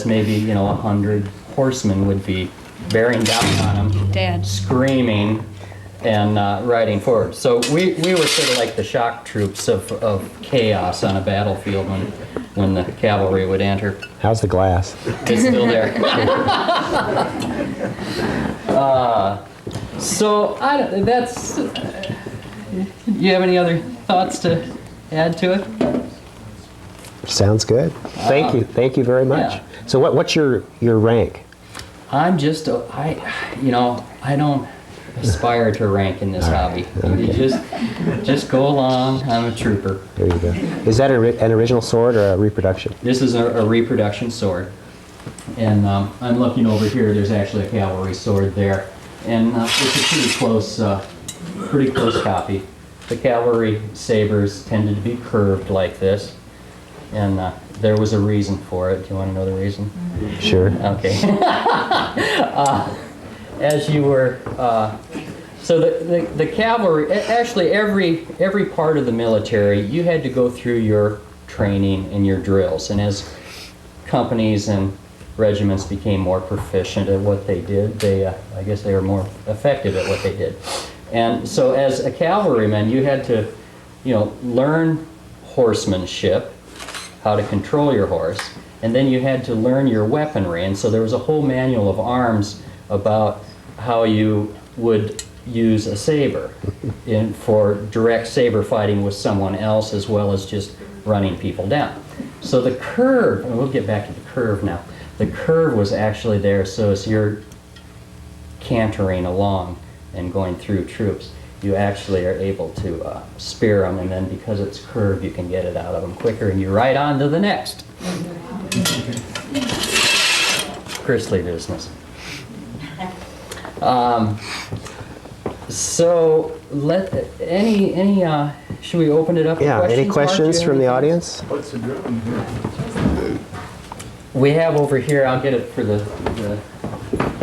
maybe 100 horsemen would be bearing down on them, Dad. screaming and riding forward. So we were sort of like the shock troops of chaos on a battlefield when the cavalry would enter. How's the glass? It's still there. So that's. You have any other thoughts to add to it? Sounds good. Thank you. Thank you very much. Yeah. So what's your rank? I'm just I don't aspire to rank in this hobby. You just go along. I'm a trooper. There you go. Is that an original sword or a reproduction? This is a reproduction sword, and I'm looking over here. There's actually a cavalry sword there, and it's a pretty close copy. The cavalry sabers tended to be curved like this, and there was a reason for it. Do you want to know the reason? Sure. Okay. As you were, so the cavalry, actually every part of the military, you had to go through your training and your drills. And as companies and regiments became more proficient at what they did, I guess they were more effective at what they did. And so as a cavalryman, you had to, learn horsemanship, how to control your horse, and then you had to learn your weaponry. And so there was a whole manual of arms about how you would use a saber for direct saber fighting with someone else, as well as just running people down. So the curve, and we'll get back to the curve now, the curve was actually there, so as you're cantering along and going through troops, you actually are able to spear them, and then because it's curved, you can get it out of them quicker, and you ride on to the next. Grisly business. So should we open it up to Yeah. questions? Any Mark? questions Do you have from the anything? audience? What's the drum? We have over here, I'll get it for the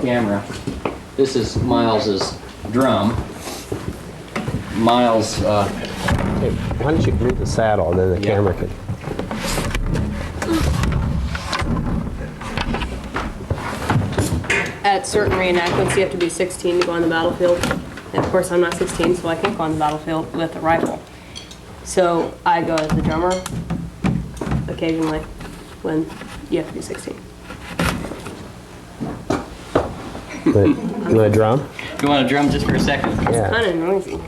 camera. This is Miles's drum. Miles, Hey, why don't you move the saddle and then the Yeah. camera can... at certain reenactments, you have to be 16 to go on the battlefield. And of course, I'm not 16, so I can't go on the battlefield with a rifle. So I go as the drummer occasionally when you have to be 16. You want to drum? You want to drum just for a second? Yeah. Kind of noisy.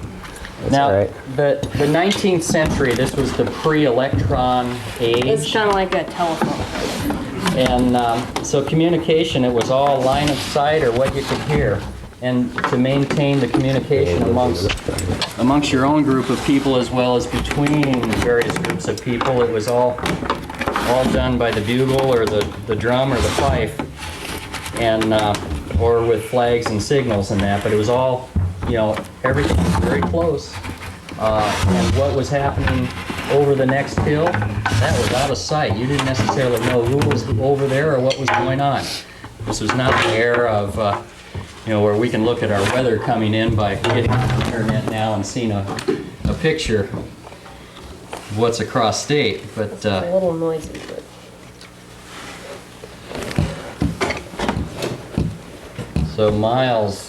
Now, all right. the 19th century, this was the pre-electron age. It's kind of like a telephone. And so communication, it was all line of sight or what you could hear. And to maintain the communication amongst your own group of people as well as between various groups of people, it was all done by the bugle or the drum or the fife, and or with flags and signals and that. But it was all, you know, everything was very close. And what was happening over the next hill, that was out of sight. You didn't necessarily know who was over there or what was going on. This was not the era of, you know, where we can look at our weather coming in by getting on the internet now and seeing a picture of what's across state. But It's a little noisy, but so Miles.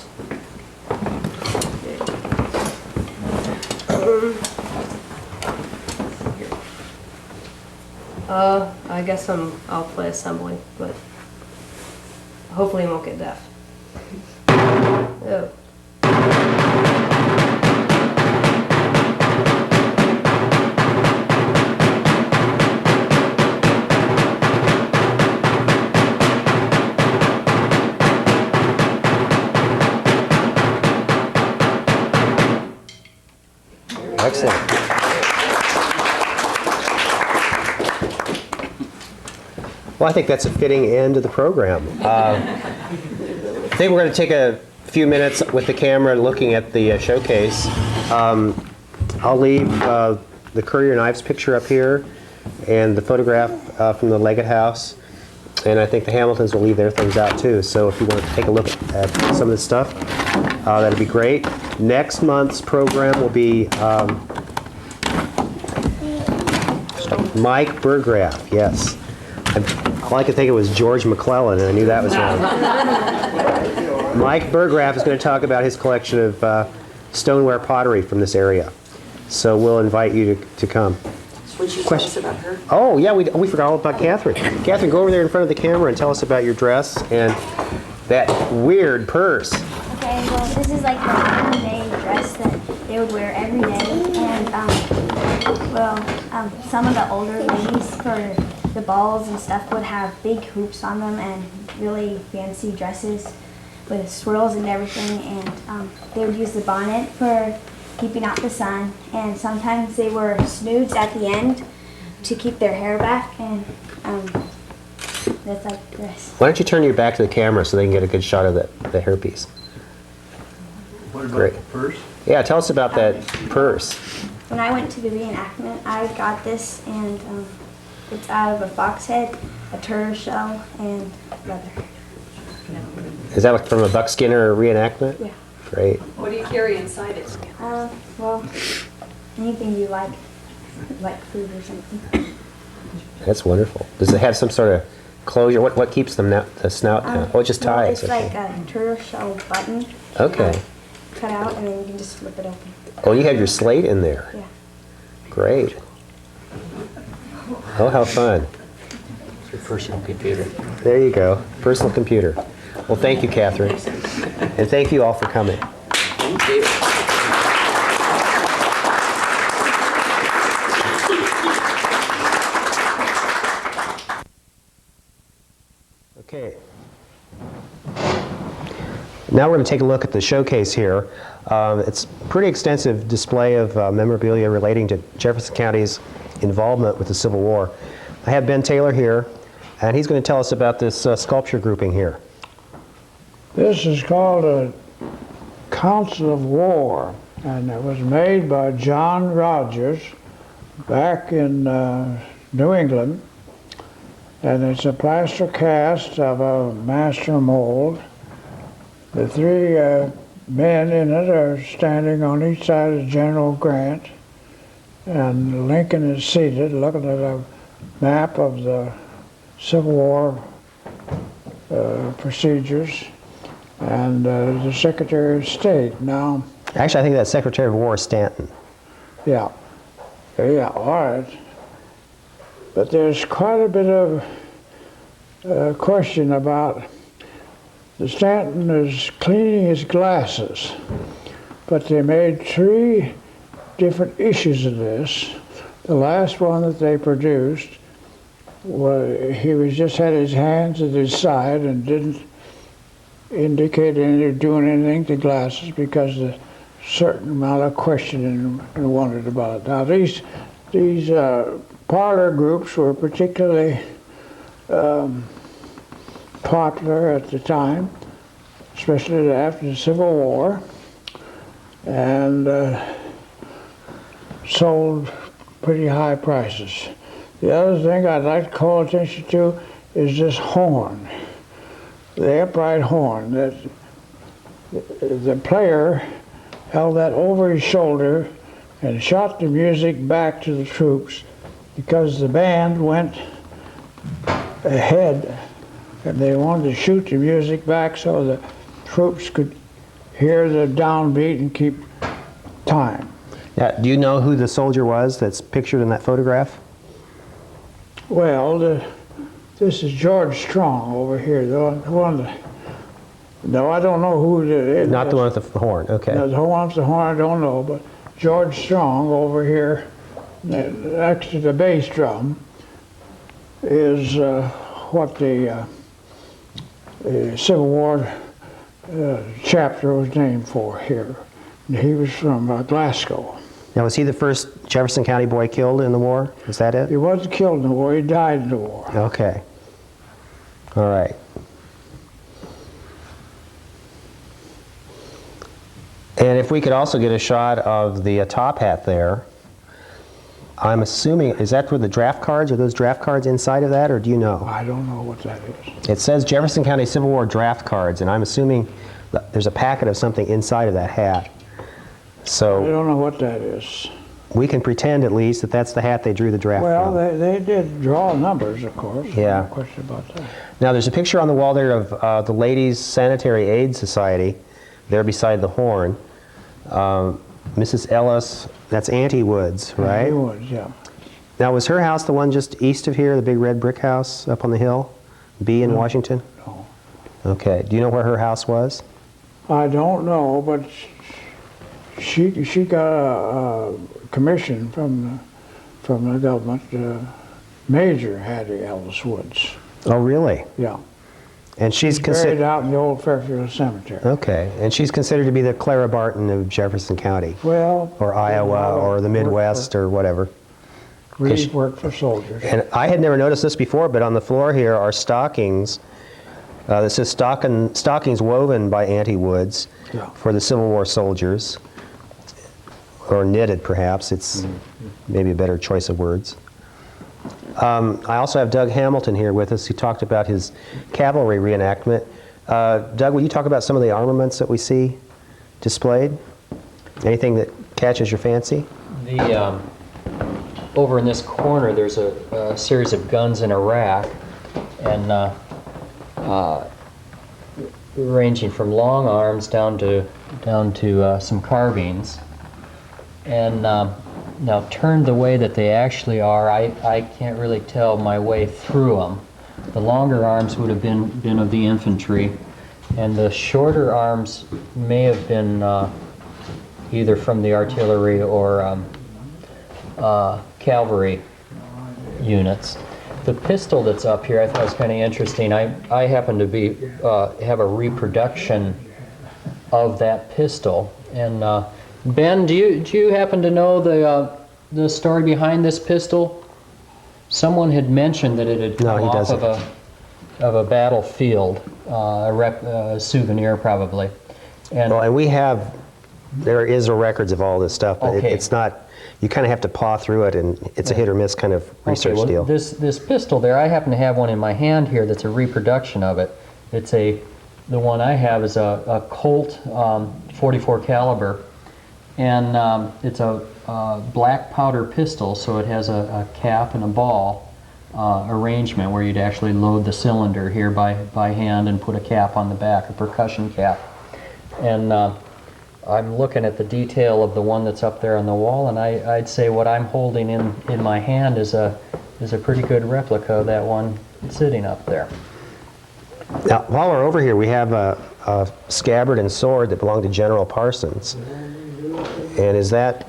I guess I'll play assembly, but hopefully I won't get deaf. Oh. Excellent. Well, I think that's a fitting end to the program. I think we're going to take a few minutes with the camera looking at the showcase. I'll leave the Currier and Ives picture up here and the photograph from the Leggett House. And I think the Hamiltons will leave their things out too. So if you want to take a look at some of this stuff, that'd be great. Next month's program will be Mike Burgraff, yes. All I could think of was George McClellan, and I knew that was wrong. Mike Burgraff is going to talk about his collection of stoneware pottery from this area. So we'll invite you to come. Would you tell us about her? Oh, yeah, we forgot all about Catherine. Catherine, go over there in front of the camera and tell us about your dress and that weird purse. Okay, well, this is like the everyday dress that they would wear every day. And, some of the older ladies for the balls and stuff would have big hoops on them and really fancy dresses with swirls and everything. And they would use the bonnet for keeping out the sun. And sometimes they wore snoods at the end to keep their hair back. And that's like this. Why don't you turn your back to the camera so they can get a good shot of the hairpiece? What about Great. the purse? Yeah, tell us about that purse. When I went to the reenactment, I got this, and it's out of a fox head, a turtle shell, and leather. Is that from a buckskinner reenactment? Yeah. Great. What do you carry inside it? Well, anything you like food or something. That's wonderful. Does it have some sort of closure? What keeps the snout down? Oh, it just ties. It's like a turtle shell button. Okay. Cut out, and then you can just flip it open. Oh, you have your slate in there. Yeah. Great. Oh, how fun. Your personal computer. There you go. Personal computer. Well, thank you, Catherine. And thank you all for coming. Thank you. Okay. Now we're going to take a look at the showcase here. It's a pretty extensive display of memorabilia relating to Jefferson County's involvement with the Civil War. I have Ben Taylor here, and he's going to tell us about this sculpture grouping here. This is called a Council of War, and it was made by John Rogers back in New England. And it's a plaster cast of a master mold. The three men in it are standing on each side of General Grant, and Lincoln is seated looking at a map of the Civil War procedures. and the Secretary of State. Now, Actually, I think that's Secretary of War Stanton. yeah, all right. But there's quite a bit of question about the Stanton is cleaning his glasses, but they made 3 different issues of this. The last one that they produced, he was just had his hands at his side and didn't indicate doing anything to glasses because of a certain amount of questioning and wondered about it. Now these parlor groups were particularly popular at the time, especially after the Civil War, and sold pretty high prices. The other thing I'd like to call attention to is this horn, the upright horn, that the player held that over his shoulder and shot the music back to the troops because the band went ahead and they wanted to shoot the music back so the troops could hear the downbeat and keep time. Now, do you know who the soldier was that's pictured in that photograph? Well, this is George Strong over here. No, I don't know who it is. Not the one with the horn, okay. No, the one with the horn, I don't know, but George Strong over here, next to the bass drum, is what the Civil War chapter was named for here. And he was from Glasgow. Now, was he the first Jefferson County boy killed in the war? Is that it? He wasn't killed in the war, he died in the war. Okay. All right. And if we could also get a shot of the top hat there, I'm assuming, is that where the draft cards, are those draft cards inside of that, or do you know? I don't know what that is. It says Jefferson County Civil War draft cards, and I'm assuming that there's a packet of something inside of that hat. I So don't know what that is. we can pretend at least that that's the hat they drew the draft Well, from. they did draw numbers, of course. Yeah. No question about that. Now there's a picture on the wall there of the Ladies Sanitary Aid Society, there beside the horn. Mrs. Ellis, that's Auntie Woods, right? He was, yeah. Now was her house the one just east of here, the big red brick house up on the hill? B in Washington? No. Okay. Do you know where her house was? I don't know, but she got a commission from the government. Major Hattie Ellis Woods. Oh, really? Yeah. And she's Buried considered. out in the old Fairfield Cemetery. Okay. And she's considered to be the Clara Barton of Jefferson County, Well. or Iowa, or the Midwest, or whatever. Really worked for soldiers. And I had never noticed this before, but on the floor here are stockings. This says stockings woven by Auntie Woods Yeah. for the Civil War soldiers, or knitted perhaps. It's maybe a better choice of words. I also have Doug Hamilton here with us, who talked about his cavalry reenactment. Doug, will you talk about some of the armaments that we see displayed? Anything that catches your fancy? Over in this corner, there's a series of guns in a rack, and ranging from long arms down to some carbines. And now, turned the way that they actually are, I can't really tell my way through them. The longer arms would have been of the infantry, and the shorter arms may have been either from the artillery or cavalry units. The pistol that's up here I thought was kind of interesting. I happen to have a reproduction of that pistol. And Ben, do you happen to know the story behind this pistol? Someone had mentioned that it had come off of a battlefield, a souvenir probably. And Well, and there is records of all this stuff, but Okay. it's not, you kind of have to paw through it, and it's a hit or miss kind of research well, deal. This pistol there, I happen to have one in my hand here that's a reproduction of it. The one I have is a Colt 44 caliber, and it's a black powder pistol, so it has a cap and a ball. arrangement where you'd actually load the cylinder here by hand and put a cap on the back, a percussion cap. And I'm looking at the detail of the one that's up there on the wall, and I'd say what I'm holding in my hand is a pretty good replica of that one sitting up there. Now, while we're over here, we have a scabbard and sword that belonged to General Parsons. And is that,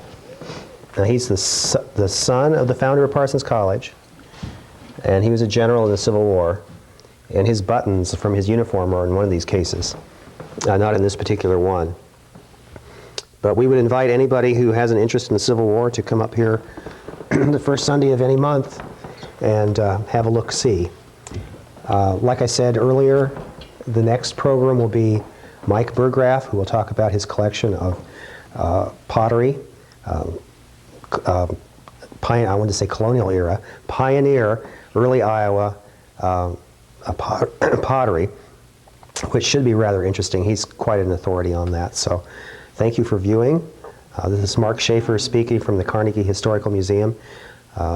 he's the son of the founder of Parsons College, and he was a general in the Civil War, and his buttons from his uniform are in one of these cases, not in this particular one. But we would invite anybody who has an interest in the Civil War to come up here the first Sunday of any month and have a look-see. Like I said earlier, the next program will be Mike Burgraff, who will talk about his collection of pottery, I wanted to say colonial era, pioneer, early Iowa pottery, which should be rather interesting. He's quite an authority on that. So thank you for viewing. This is Mark Shafer speaking from the Carnegie Historical Museum,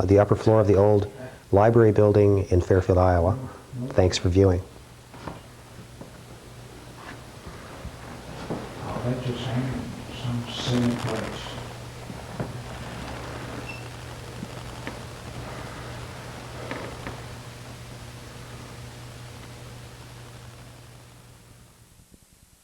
the upper floor of the old library building in Fairfield, Iowa. Thanks for viewing. I'll let you sing some silly place.